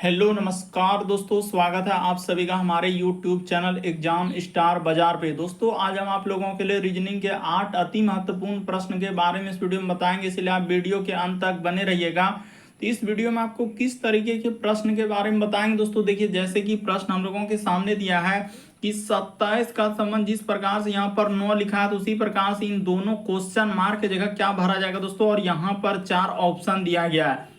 Hello नमस्कार दोस्तों, स्वागत है आप सभी का हमारे YouTube चैनल एग्जाम स्टार बाजार पे। दोस्तों आज हम आप लोगों के लिए रीजनिंग के 8 अति महत्वपूर्ण प्रश्न के बारे में इस वीडियो में बताएंगे, इसलिए आप वीडियो के अंत तक बने रहिएगा। तो इस वीडियो में आपको किस तरीके के प्रश्न के बारे में बताएंगे दोस्तों। देखिए, जैसे कि प्रश्न हम लोगों के सामने दिया है कि 27 का संबंध जिस प्रकार से यहाँ पर 9 लिखा है, तो उसी प्रकार से इन दोनों क्वेश्चन मार्क की जगह क्या भरा जाएगा दोस्तों। और यहाँ पर 4 ऑप्शन दिया गया है।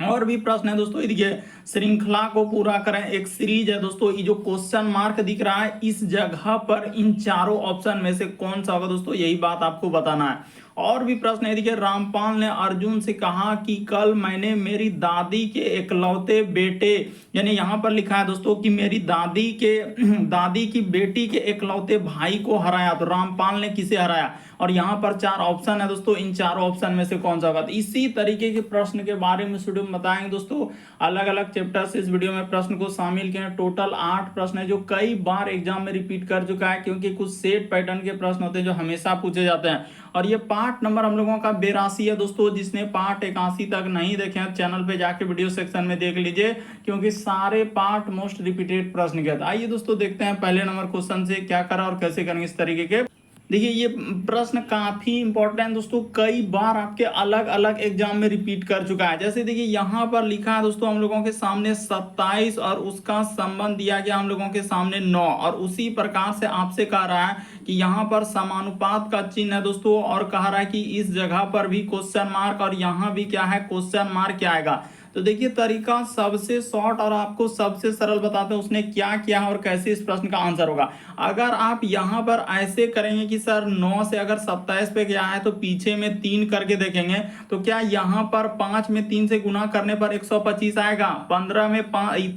और भी प्रश्न है दोस्तों, ये देखिए, श्रृंखला को पूरा करें, एक सीरीज है दोस्तों। ये जो क्वेश्चन मार्क दिख रहा है, इस जगह पर इन चारों ऑप्शन में से कौन सा होगा दोस्तों, यही बात आपको बताना है। और भी प्रश्न है, देखिए, रामपाल ने अर्जुन से कहा कि कल मैंने मेरी दादी के इकलौते बेटे, यानी यहाँ पर लिखा है दोस्तों कि मेरी दादी की बेटी के इकलौते भाई को हराया। तो रामपाल ने किसे हराया, और यहाँ पर 4 ऑप्शन है दोस्तों, इन चारों ऑप्शन में से कौन सा होगा। तो इसी तरीके के प्रश्न के बारे में वीडियो में बताएंगे दोस्तों। अलग अलग चैप्टर से इस वीडियो में प्रश्न को शामिल किए हैं। टोटल 8 प्रश्न है जो कई बार एग्जाम में रिपीट कर चुका है, क्योंकि कुछ सेट पैटर्न के प्रश्न होते हैं जो हमेशा पूछे जाते हैं। और ये पार्ट नंबर हम लोगों का 82 है दोस्तों। जिसने पार्ट 81 तक नहीं देखे हैं, चैनल पे जाके वीडियो सेक्शन में देख लीजिए, क्योंकि सारे पार्ट मोस्ट रिपीटेड प्रश्न के। आइए दोस्तों देखते हैं पहले नंबर क्वेश्चन से क्या करा और कैसे करेंगे इस तरीके के। देखिए, ये प्रश्न काफी इंपॉर्टेंट दोस्तों, कई बार आपके अलग अलग एग्जाम में रिपीट कर चुका है। जैसे देखिए, यहाँ पर लिखा है दोस्तों हम लोगों के सामने 27 और उसका संबंध दिया गया हम लोगों के सामने 9, और उसी प्रकार से आपसे कह रहा है कि यहाँ पर समानुपात का चिन्ह है दोस्तों, और कह रहा है कि इस जगह पर भी क्वेश्चन मार्क, और यहाँ भी क्या है, क्वेश्चन मार्क क्या आएगा। तो देखिए, तरीका सबसे शॉर्ट और आपको सबसे सरल बताते हैं उसने क्या किया है और कैसे इस प्रश्न का आंसर होगा। अगर आप यहाँ पर ऐसे करेंगे कि सर 9 से अगर 27 पे गया है तो पीछे में 3 करके देखेंगे, तो क्या यहाँ पर 5 में 3 से गुना करने पर 125 आएगा, 15 में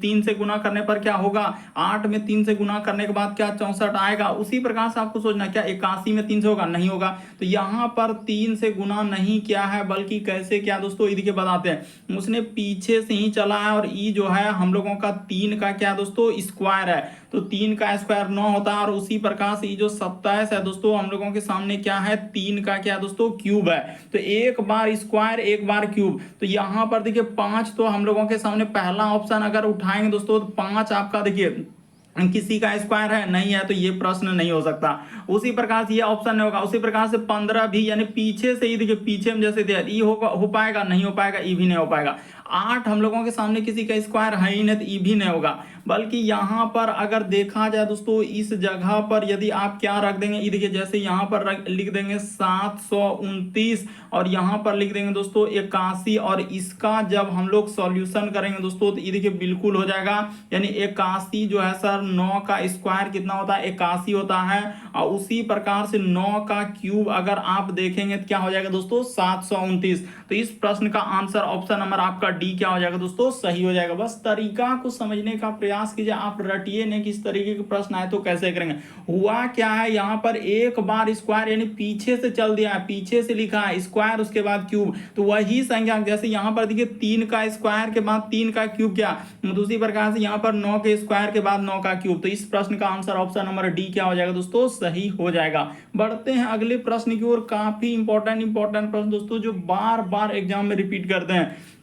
3 से गुना करने पर क्या होगा, 8 में 3 से गुना करने के बाद क्या 64 आएगा। उसी प्रकार से आपको सोचना, क्या 81 में 3 से होगा, नहीं होगा। तो यहाँ पर 3 से गुना नहीं किया है, बल्कि कैसे क्या दोस्तों, ये बताते हैं। उसने पीछे से ही चला है, और ई जो है हम लोगों का 3 का क्या दोस्तों, स्क्वायर है। तो 3 का स्क्वायर 9 होता है, और उसी प्रकार से ये जो 27 है दोस्तों हम लोगों के सामने क्या है, 3 का क्या दोस्तों, क्यूब है। तो एक बार स्क्वायर एक बार क्यूब। तो यहाँ पर देखिए 5 तो हम लोगों के सामने पहला ऑप्शन अगर उठाएंगे दोस्तों, तो 5 आपका देखिए किसी का स्क्वायर है, नहीं है, तो ये प्रश्न नहीं हो सकता। उसी प्रकार से ये ऑप्शन नहीं होगा। उसी प्रकार से 15 भी, यानी पीछे से ही देखिए, पीछे में जैसे दिया ई हो पाएगा, नहीं हो पाएगा, ई भी नहीं हो पाएगा। 8 हम लोगों के सामने किसी का स्क्वायर है ही नहीं, तो ई भी नहीं होगा। बल्कि यहाँ पर अगर देखा जाए दोस्तों, इस जगह पर यदि आप क्या रख देंगे, ये देखिए, जैसे यहाँ पर लिख देंगे 729, और यहाँ पर लिख देंगे दोस्तों 81, और इसका जब हम लोग सॉल्यूशन करेंगे दोस्तों, तो ये देखिए बिल्कुल हो जाएगा। यानी 81 जो है सर, 9 का स्क्वायर कितना होता है, 81 होता है। और उसी प्रकार से 9 का क्यूब अगर आप देखेंगे तो क्या हो जाएगा दोस्तों, 729। तो इस प्रश्न का आंसर ऑप्शन नंबर आपका डी क्या हो जाएगा दोस्तों, सही हो जाएगा। बस तरीका को समझने का प्रयास कीजिए, आप रटिए नहीं किस तरीके के प्रश्न आए तो कैसे करेंगे। हुआ क्या है, यहाँ पर एक बार स्क्वायर यानी पीछे से चल दिया है, पीछे से लिखा है स्क्वायर उसके बाद क्यूब, तो वही संख्या, जैसे यहाँ पर देखिए 3 का स्क्वायर के बाद 3 का क्यूब क्या, दूसरी प्रकार से यहाँ पर 9 के स्क्वायर के बाद 9 का क्यूब। तो इस प्रश्न का आंसर ऑप्शन नंबर डी क्या हो जाएगा दोस्तों, सही हो जाएगा। बढ़ते हैं अगले प्रश्न की ओर। काफी इंपॉर्टेंट प्रश्न दोस्तों, जो बार बार एग्जाम में रिपीट करते हैं।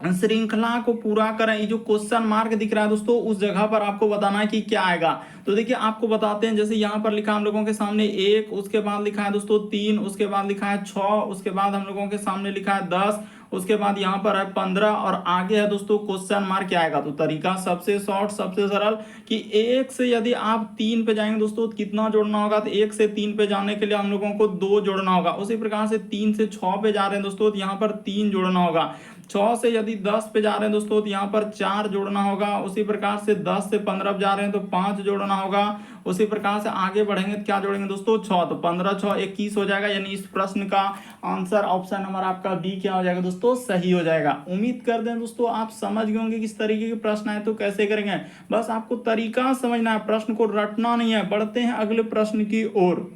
श्रृंखला को पूरा करें, ये जो क्वेश्चन मार्क दिख रहा है दोस्तों, उस जगह पर आपको बताना है कि क्या आएगा। तो देखिए, आपको बताते हैं। जैसे यहाँ पर लिखा हम लोगों के सामने 1, उसके बाद लिखा है दोस्तों 3, उसके बाद लिखा है 6, उसके बाद हम लोगों के सामने लिखा है 10, उसके बाद यहाँ पर है 15, और आगे है दोस्तों क्वेश्चन मार्क क्या आएगा। तो तरीका सबसे शॉर्ट सबसे सरल, कि 1 से यदि आप 3 पे जाएंगे दोस्तों, तो कितना जोड़ना होगा, तो 1 से 3 पे जाने के लिए हम लोगों को 2 जोड़ना होगा। उसी प्रकार से 3 से 6 पे जा रहे हैं दोस्तों, तो यहाँ पर 3 जोड़ना होगा। 6 से यदि 10 पे जा रहे हैं दोस्तों, तो यहाँ पर 4 जोड़ना होगा। उसी प्रकार से 10 से 15 पे जा रहे हैं तो 5 जोड़ना होगा। उसी प्रकार से आगे बढ़ेंगे तो क्या जोड़ेंगे दोस्तों, 6, तो 15 6 21 हो जाएगा। यानी इस प्रश्न का आंसर ऑप्शन नंबर आपका बी क्या हो जाएगा दोस्तों, सही हो जाएगा। उम्मीद करते हैं दोस्तों आप समझ गए होंगे किस तरीके के प्रश्न आए तो कैसे करेंगे। बस आपको तरीका समझना है, प्रश्न को रटना नहीं है। बढ़ते हैं अगले प्रश्न की ओर।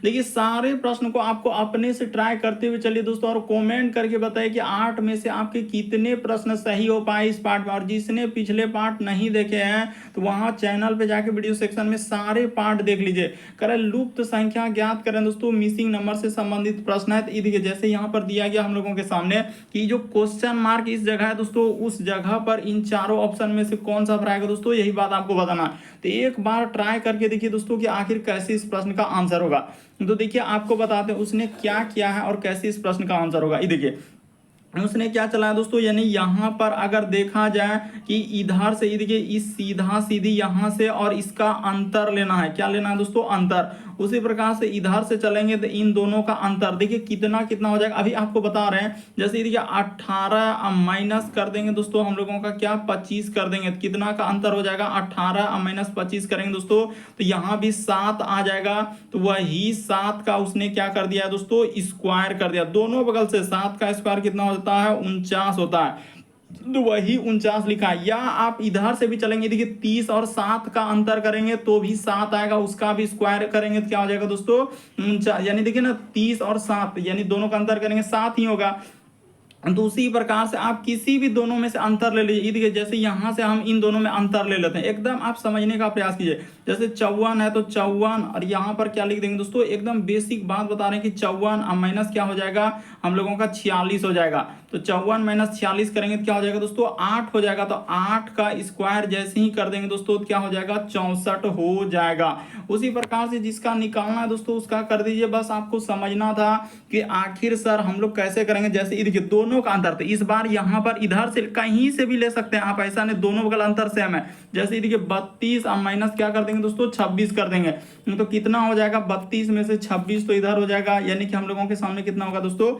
देखिए सारे प्रश्न को आपको अपने से ट्राई करते हुए चलिए दोस्तों, और कमेंट करके बताइए कि 8 में से आपके कितने प्रश्न सही हो पाए इस पार्ट में। और जिसने पिछले पार्ट नहीं देखे हैं तो वहां चैनल पे जाके वीडियो सेक्शन में सारे पार्ट देख लीजिए। करें लुप्त संख्या ज्ञात करें दोस्तों, मिसिंग नंबर से संबंधित प्रश्न है। तो देखिए जैसे यहाँ पर दिया गया हम लोगों के सामने कि जो क्वेश्चन मार्क इस जगह है दोस्तों, उस जगह पर इन चारों ऑप्शन में से कौन सा भराएगा दोस्तों, यही बात आपको बताना है। तो एक बार ट्राई करके देखिए दोस्तों कि आखिर कैसे इस प्रश्न का आंसर होगा। तो देखिए आपको बताते हैं उसने क्या किया है और कैसे इस प्रश्न का आंसर होगा। ये देखिए उसने क्या चलाया दोस्तों, यानी यहाँ पर अगर देखा जाए कि इधर से ये देखिए इस सीधा सीधी यहाँ से और इसका अंतर लेना है। क्या लेना है दोस्तों, अंतर। उसी प्रकार से इधर से चलेंगे तो इन दोनों का अंतर देखिए कितना कितना हो जाएगा। अभी आपको बता रहे हैं जैसे देखिए 18 माइनस कर देंगे दोस्तों हम लोगों का क्या 25 कर देंगे, तो कितना का अंतर हो जाएगा 18 माइनस 25 करेंगे दोस्तों, तो यहाँ भी 7 आ जाएगा। तो वही 7 का उसने क्या कर दिया दोस्तों, स्क्वायर कर दिया। दोनों बगल से 7 का स्क्वायर कितना होता है, 49 होता है। तो वही 49 लिखा है। या आप इधर से भी चलेंगे, देखिए 30 और 7 का अंतर करेंगे तो भी 7 आएगा, उसका भी स्क्वायर करेंगे तो क्या हो जाएगा दोस्तों 49। यानी देखिए ना 30 और 7 यानी दोनों का अंतर करेंगे 7 ही होगा। तो उसी प्रकार से आप किसी भी दोनों में से अंतर ले लीजिए। देखिए जैसे यहां से हम इन दोनों में अंतर ले लेते हैं, एकदम आप समझने का प्रयास कीजिए। जैसे 54 है तो 54 और यहाँ पर क्या लिख देंगे दोस्तों, एकदम बेसिक बात बता रहे हैं कि 54 माइनस क्या हो जाएगा हम लोगों का 46 हो जाएगा। तो 54 माइनस 46 करेंगे तो क्या हो जाएगा दोस्तों 8 हो जाएगा। तो 8 का स्क्वायर जैसे ही कर देंगे दोस्तों तो क्या हो जाएगा 64 हो जाएगा। उसी प्रकार से जिसका निकालना है दोस्तों उसका कर दीजिए। बस आपको समझना था कि आखिर सर हम लोग कैसे करेंगे। जैसे देखिए दोनों का अंतर, तो इस बार यहाँ पर इधर से कहीं से भी ले सकते हैं आप, ऐसा नहीं दोनों बगल अंतर सेम है। जैसे देखिए 32 माइनस क्या कर देंगे दोस्तों 26 कर देंगे, तो कितना हो जाएगा 32 में से 26 तो इधर हो जाएगा, यानी कि हम लोगों के सामने कितना होगा दोस्तों,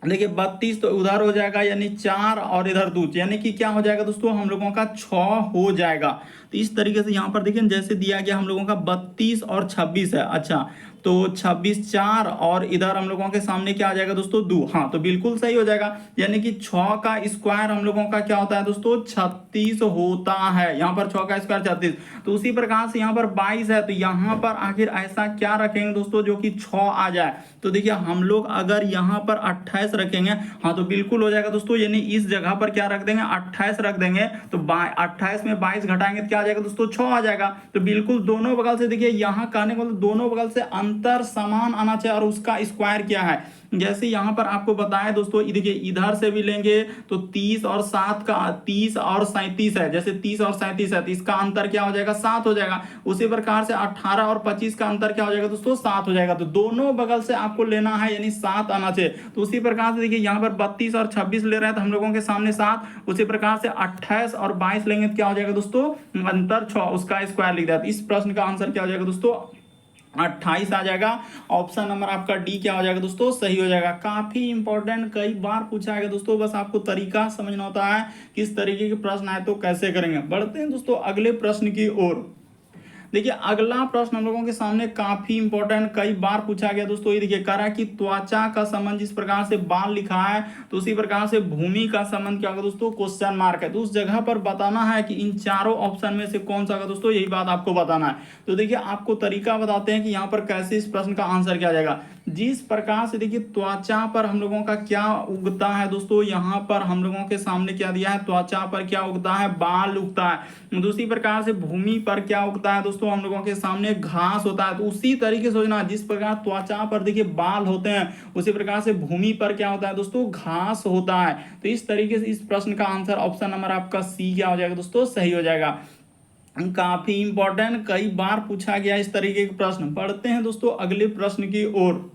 देखिए 32 तो उधर हो जाएगा यानी 4 और इधर 2, यानी कि क्या हो जाएगा दोस्तों हम लोगों का 6 हो जाएगा। तो इस तरीके से यहाँ पर देखिए जैसे दिया गया हम लोगों का 32 और 26 है। अच्छा तो 26 4 और इधर हम लोगों के सामने क्या आ जाएगा दोस्तों 2। हाँ तो बिल्कुल सही हो जाएगा, यानी कि 6 का स्क्वायर हम लोगों का क्या होता है दोस्तों 36 होता है। यहाँ पर 6 का स्क्वायर 36। तो उसी प्रकार से यहाँ पर 22 है, तो यहाँ पर आखिर ऐसा क्या रखेंगे दोस्तों जो कि 6 आ जाए। तो देखिए हम लोग अगर यहाँ पर 28 रखेंगे, हाँ तो बिल्कुल हो जाएगा दोस्तों, यानी इस जगह पर क्या रख देंगे 28 रख देंगे। तो 28 में 22 घटाएंगे तो क्या आ जाएगा दोस्तों 6 आ जाएगा। तो बिल्कुल दोनों बगल से देखिए यहाँ कहने को दोनों बगल से अंतर समान आना चाहिए और उसका स्क्वायर क्या है। जैसे यहाँ पर आपको बताया दोस्तों देखिए इधर से भी लेंगे तो 30 और 7 का 30 और 37 है। जैसे 30 और 37 है तो इसका अंतर क्या हो जाएगा 7 हो जाएगा। उसी प्रकार से 18 और 25 का अंतर क्या हो जाएगा दोस्तों 7 हो जाएगा। तो दोनों बगल से आपको लेना है यानी 7 आना चाहिए। तो उसी प्रकार से देखिए यहाँ पर 32 और 26 ले रहे हैं तो हम लोगों के सामने 7। उसी प्रकार से 28 और 22 लेंगे तो क्या हो जाएगा दोस्तों अंतर 6, उसका स्क्वायर लिख दिया। इस प्रश्न का आंसर क्या हो जाएगा दोस्तों 28 आ जाएगा। ऑप्शन नंबर आपका डी क्या हो जाएगा दोस्तों सही हो जाएगा। काफी इंपॉर्टेंट कई बार पूछा गया दोस्तों, बस आपको तरीका समझना होता है किस तरीके के प्रश्न आए तो कैसे करेंगे। बढ़ते हैं दोस्तों अगले प्रश्न की ओर। देखिए अगला प्रश्न हम लोगों के सामने काफी इंपॉर्टेंट कई बार पूछा गया दोस्तों। ये देखिए करा कि त्वचा का संबंध जिस प्रकार से बाल लिखा है तो उसी प्रकार से भूमि का संबंध क्या होगा दोस्तों क्वेश्चन मार्क है। तो उस जगह पर बताना है कि इन चारों ऑप्शन में से कौन सा होगा दोस्तों, यही बात आपको बताना है। तो देखिए आपको तरीका बताते हैं कि यहाँ पर कैसे इस प्रश्न का आंसर किया जाएगा। जिस प्रकार से देखिए त्वचा पर हम लोगों का क्या उगता है दोस्तों, यहाँ पर हम लोगों के सामने क्या दिया है त्वचा पर क्या उगता है बाल उगता है। दूसरी प्रकार से भूमि पर क्या उगता है दोस्तों हम लोगों के सामने घास होता है। तो उसी तरीके से सोचना, जिस प्रकार त्वचा पर देखिए बाल होते हैं उसी प्रकार से भूमि पर क्या होता है दोस्तों घास होता है। तो इस तरीके से इस प्रश्न का आंसर ऑप्शन नंबर आपका सी क्या हो जाएगा दोस्तों सही हो जाएगा। काफी इंपॉर्टेंट कई बार पूछा गया इस तरीके के प्रश्न। पढ़ते हैं दोस्तों अगले प्रश्न की ओर।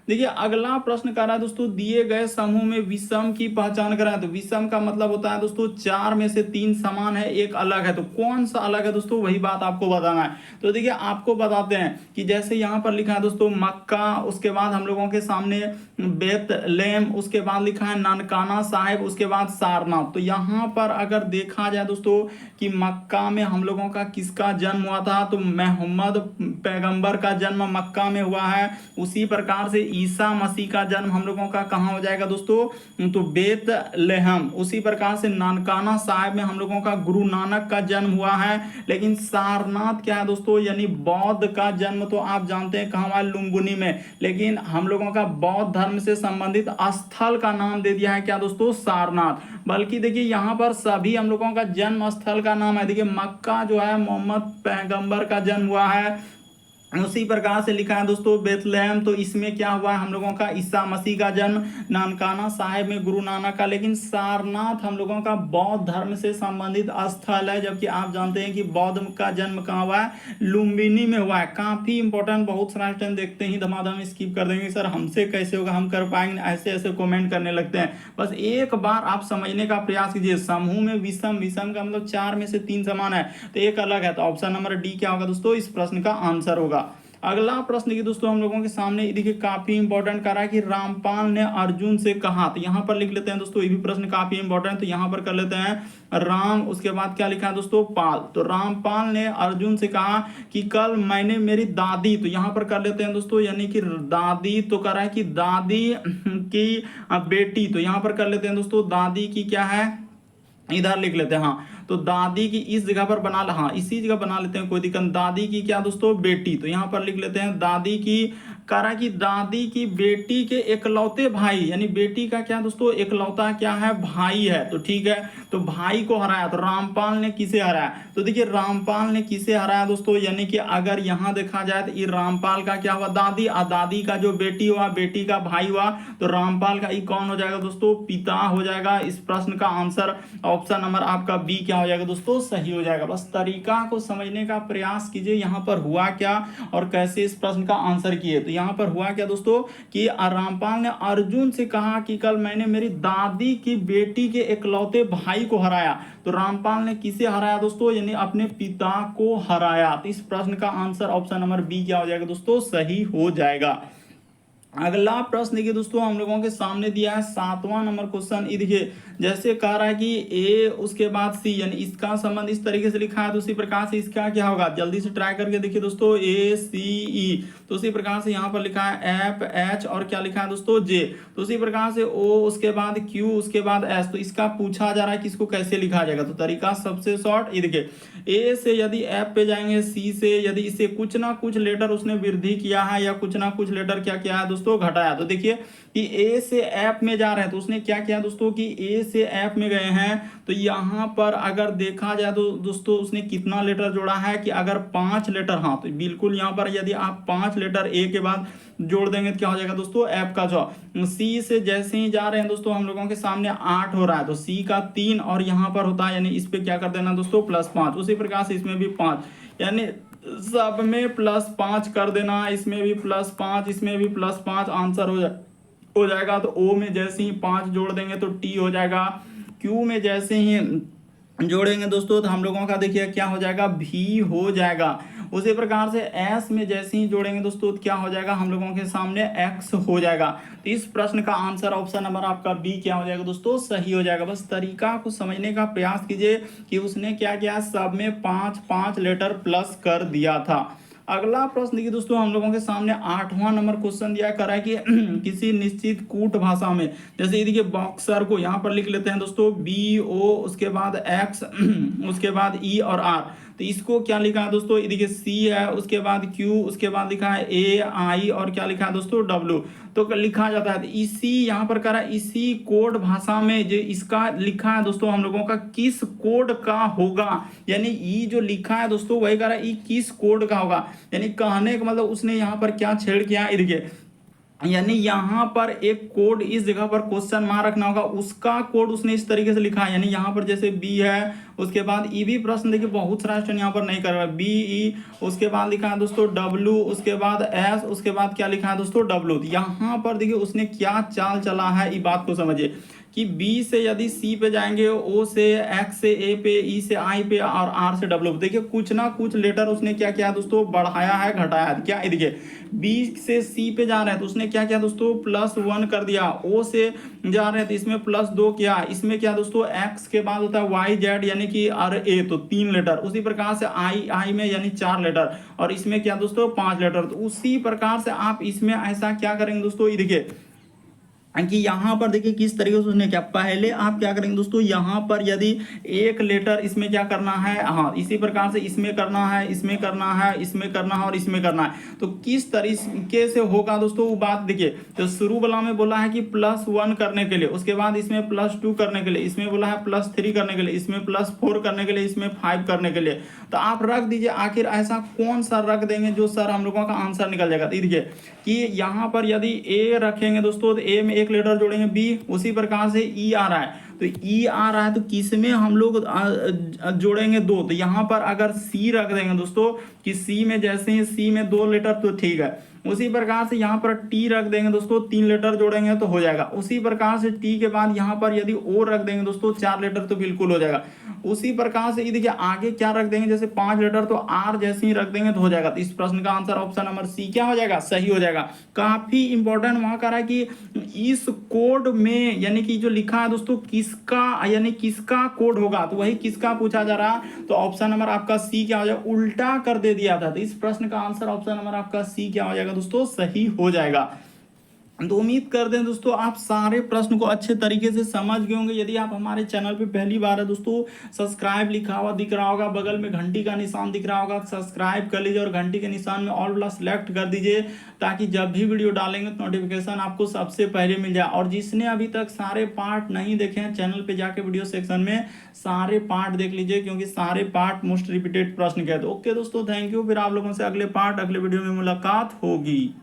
देखिए अगला प्रश्न कर रहा है दोस्तों दिए गए समूह में विषम की पहचान कराएं। तो विषम का मतलब होता है दोस्तों 4 में से 3 समान है एक अलग है। तो कौन सा अलग है दोस्तों वही बात आपको बताना है। तो देखिए आपको बताते हैं कि जैसे यहाँ पर लिखा है दोस्तों मक्का, उसके बाद हम लोगों के सामने बेतलेहम, उसके बाद लिखा है ननकाना साहिब, उसके बाद सारनाथ। तो यहाँ पर अगर देखा जाए दोस्तों कि मक्का में हम लोगों का किसका जन्म हुआ था, तो मोहम्मद पैगंबर का जन्म मक्का में हुआ है। उसी प्रकार से ईसा मसीह का जन्म हम लोगों का कहाँ हो जाएगा दोस्तों, तो बेतलेहम। उसी प्रकार से नानकाना साहिब में हम लोगों का गुरु नानक का जन्म हुआ है। लेकिन सारनाथ क्या है दोस्तों, यानी बौद्ध का जन्म तो आप जानते हैं कहाँ हुआ है, लुम्बिनी में। लेकिन हम लोगों का बौद्ध धर्म से संबंधित स्थल का नाम दे दिया है क्या दोस्तों, सारनाथ। बल्कि देखिए यहाँ पर सभी हम लोगों का जन्म स्थल का नाम है। देखिए मक्का जो है मोहम्मद पैगंबर का जन्म हुआ है, उसी प्रकार से लिखा है दोस्तों बेथलेहम, तो इसमें क्या हुआ है हम लोगों का ईसा मसीह का जन्म। नानकाना साहिब में गुरु नानक का। लेकिन सारनाथ हम लोगों का बौद्ध धर्म से संबंधित स्थल है, जबकि आप जानते हैं कि बौद्ध का जन्म कहाँ हुआ है, लुम्बिनी में हुआ है। काफी इंपॉर्टेंट, बहुत सारा टाइम देखते ही धमाधम स्किप कर देंगे, सर हमसे कैसे होगा, हम कर पाएंगे, ऐसे ऐसे कमेंट करने लगते हैं। बस एक बार आप समझने का प्रयास कीजिए। समूह में विषम, विषम का मतलब 4 में से 3 समान है, तो एक अलग है, तो ऑप्शन नंबर डी क्या होगा दोस्तों, इस प्रश्न का आंसर होगा। अगला प्रश्न की दोस्तों हम लोगों के सामने देखिए काफी इंपॉर्टेंट कर रहा है कि रामपाल ने अर्जुन से कहा, तो यहाँ पर लिख लेते हैं दोस्तों, ये भी प्रश्न काफी इंपॉर्टेंट, तो यहाँ पर कर लेते हैं राम, उसके बाद क्या लिखा है दोस्तों, पाल। तो रामपाल ने अर्जुन से कहा कि कल मैंने मेरी दादी, तो यहाँ पर कर लेते हैं दोस्तों, यानी कि दादी, तो कर रहा है कि दादी की बेटी, तो यहाँ पर कर लेते हैं दोस्तों दादी की क्या है, इधर लिख लेते हैं, हाँ, तो दादी की इस जगह पर बना, हाँ इसी जगह बना लेते हैं, कोई दिक्कत। दादी की क्या दोस्तों, बेटी, तो यहाँ पर लिख लेते हैं दादी की, कह रहा है कि दादी की बेटी के इकलौते भाई, यानी बेटी का क्या दोस्तों, इकलौता क्या है, भाई है, तो ठीक है, तो भाई को हराया। तो रामपाल ने किसे हराया, तो देखिए रामपाल ने किसे हराया दोस्तों, यानी कि अगर यहाँ देखा जाए तो ये रामपाल का क्या हुआ, दादी, और दादी का जो बेटी हुआ, बेटी का भाई हुआ, तो रामपाल का ये कौन हो जाएगा दोस्तों, पिता हो जाएगा। इस प्रश्न का आंसर ऑप्शन नंबर आपका बी क्या हो जाएगा दोस्तों, सही हो जाएगा। बस तरीका को समझने का प्रयास कीजिए, यहाँ पर हुआ क्या और कैसे इस प्रश्न का आंसर किए। तो यहाँ पर हुआ क्या दोस्तों कि रामपाल ने अर्जुन से कहा कि कल मैंने मेरी दादी की बेटी के इकलौते भाई को हराया। तो रामपाल ने किसे हराया दोस्तों, यानी अपने पिता को हराया। तो इस प्रश्न का आंसर ऑप्शन नंबर बी क्या हो जाएगा दोस्तों, सही हो जाएगा। अगला प्रश्न देखिए दोस्तों हम लोगों के सामने दिया है 7वां नंबर क्वेश्चन। ये देखिए जैसे कह रहा है कि ए उसके बाद सी, यानी इसका संबंध इस तरीके से लिखा है, तो उसी प्रकार से इसका क्या होगा, जल्दी से ट्राई करके देखिए दोस्तों, ए सी ई, तो उसी प्रकार से यहाँ पर लिखा है एफ एच और क्या लिखा है दोस्तों, जे, तो उसी प्रकार से ओ, उसके बाद क्यू, उसके बाद एस। तो इसका पूछा जा रहा है कि इसको कैसे लिखा जाएगा, तो तरीका सबसे शॉर्ट, ये देखिए ए से यदि एफ पे जाएंगे, सी से यदि इसे कुछ ना कुछ लेटर उसने वृद्धि किया है या कुछ ना कुछ लेटर क्या किया है दोस्तों, घटाया। तो देखिए कि ए से एफ में जा रहे हैं, तो उसने क्या किया दोस्तों कि ए से एफ में गए हैं, तो यहाँ पर अगर देखा जाए तो दोस्तों उसने कितना लेटर जोड़ा है कि अगर 5 लेटर, हाँ तो बिल्कुल यहाँ पर यदि आप 5 लेटर ए के बाद जोड़ देंगे तो क्या हो जाएगा दोस्तों, एफ का जो। सी से जैसे ही जा रहे हैं दोस्तों हम लोगों के सामने 8 हो रहा है, तो सी का 3 और यहाँ पर होता है, यानी इस पे क्या कर देना दोस्तों, +5। उसी प्रकार से इसमें भी 5, यानी सब में +5 कर देना, इसमें भी +5, इसमें भी +5, आंसर हो जाएगा। तो ओ में जैसे ही 5 जोड़ देंगे तो टी हो जाएगा, क्यू में जैसे ही जोड़ेंगे दोस्तों तो हम लोगों का देखिए क्या हो जाएगा, भी हो जाएगा। उसी प्रकार से एस में जैसे ही जोड़ेंगे दोस्तों तो क्या हो जाएगा, हम लोगों के सामने एक्स हो जाएगा। तो इस प्रश्न का आंसर ऑप्शन नंबर आपका बी क्या हो जाएगा दोस्तों, सही हो जाएगा। बस तरीका को समझने का प्रयास कीजिए कि उसने क्या किया, सब में 5-5 लेटर प्लस कर दिया था। अगला प्रश्न देखिए दोस्तों हम लोगों के सामने 8वां नंबर क्वेश्चन दिया कर रहा है कि किसी निश्चित कूट भाषा में, जैसे ये देखिए बॉक्सर को यहाँ पर लिख लेते हैं दोस्तों बी ओ, उसके बाद एक्स, उसके बाद ई और आर। तो इसको क्या लिखा है दोस्तों, ये देखिए सी है, उसके बाद क्यू, उसके बाद लिखा है ए आई और क्या लिखा है दोस्तों डब्ल्यू। तो लिखा जाता है इसी यहाँ पर कह रहा है इसी कोड भाषा में जो इसका लिखा है दोस्तों हम लोगों का किस कोड का होगा, यानी ई जो लिखा है दोस्तों वही कह रहा है ई किस कोड का होगा। यानी कहने का मतलब उसने यहाँ पर क्या छेड़ किया, देखिए यानी यहाँ पर एक कोड इस जगह पर क्वेश्चन मार्क रखना होगा, उसका कोड उसने इस तरीके से लिखा है। यानी यहाँ पर जैसे बी है, उसके बाद ई भी प्रश्न देखिए बहुत सारा स्टूडेंट यहाँ पर नहीं कर रहा है, बी ई, उसके बाद लिखा है दोस्तों डब्ल्यू, उसके बाद एस, उसके बाद क्या लिखा है दोस्तों डब्ल्यू। यहाँ पर देखिए उसने क्या चाल चला है, ये बात को समझिए। कि बी से यदि सी पे जाएंगे, ओ से एक्स से ए पे, ई से आई पे और आर से डब्ल्यू पे। देखिए कुछ ना कुछ लेटर उसने क्या किया दोस्तों, बढ़ाया है घटाया है। क्या देखिए बी से सी पे जा रहे हैं तो उसने क्या किया दोस्तों, +1 कर दिया। ओ से जा रहे हैं तो इसमें +2 किया। इसमें क्या दोस्तों, एक्स के बाद होता है वाई जेड यानी कि आर ए, तो 3 लेटर। उसी प्रकार से आई में यानी 4 लेटर, और इसमें क्या दोस्तों 5 लेटर। तो उसी प्रकार से आप इसमें ऐसा क्या करेंगे दोस्तों, ये देखिए कि यहां पर देखिए किस तरीके से उसने क्या, पहले आप क्या करेंगे दोस्तों, यहां पर यदि एक लेटर इसमें क्या करना है, हाँ इसी प्रकार से इसमें करना है, इसमें करना है, इसमें करना है और इसमें करना है। तो किस तरीके से होगा दोस्तों वो बात देखिए। तो शुरू वाला में बोला है कि +1 करने के लिए, उसके बाद इसमें +2 करने के लिए, इसमें बोला है +3 करने के लिए, इसमें +4 करने के लिए, इसमें 5 करने के लिए। तो आप रख दीजिए, आखिर ऐसा कौन सा रख देंगे जो सर हम लोगों का आंसर निकल जाएगा। देखिए कि यहाँ पर यदि ए रखेंगे दोस्तों तो ए में एक लेटर जोड़ेंगे बी, उसी प्रकार से ई आ रहा है तो ई आ रहा है तो किस में हम लोग जोड़ेंगे 2। तो यहाँ पर अगर सी रख देंगे दोस्तों कि सी में जैसे ही सी में 2 लेटर तो ठीक है। उसी प्रकार से यहाँ पर टी रख देंगे दोस्तों, 3 लेटर जोड़ेंगे तो हो जाएगा। उसी प्रकार से टी के बाद यहाँ पर यदि ओ रख देंगे दोस्तों 4 लेटर तो बिल्कुल हो जाएगा। उसी प्रकार से ये देखिए आगे क्या रख देंगे, जैसे 5 लेटर तो आर जैसे ही रख देंगे तो हो जाएगा। तो इस प्रश्न का आंसर ऑप्शन नंबर सी क्या हो जाएगा, सही हो जाएगा। काफी इंपॉर्टेंट वहां कह रहा है कि इस कोड में यानी कि जो लिखा है दोस्तों किसका, यानी किसका कोड होगा, तो वही किसका पूछा जा रहा है। तो ऑप्शन नंबर आपका सी क्या हो जाएगा, उल्टा कर दे दिया था। तो इस प्रश्न का आंसर ऑप्शन नंबर आपका सी क्या हो जाएगा दोस्तों, सही हो जाएगा। तो उम्मीद करते हैं दोस्तों आप सारे प्रश्न को अच्छे तरीके से समझ गए होंगे। यदि आप हमारे चैनल पे पहली बार है दोस्तों, सब्सक्राइब लिखा हुआ दिख रहा होगा, बगल में घंटी का निशान दिख रहा होगा, सब्सक्राइब कर लीजिए और घंटी के निशान में ऑल वाला सिलेक्ट कर दीजिए, ताकि जब भी वीडियो डालेंगे तो नोटिफिकेशन आपको सबसे पहले मिल जाए। और जिसने अभी तक सारे पार्ट नहीं देखे हैं, चैनल पे जाके वीडियो सेक्शन में सारे पार्ट देख लीजिए, क्योंकि सारे पार्ट मोस्ट रिपीटेड प्रश्न के हैं। तो ओके दोस्तों, थैंक यू। फिर आप लोगों से अगले वीडियो में मुलाकात होगी।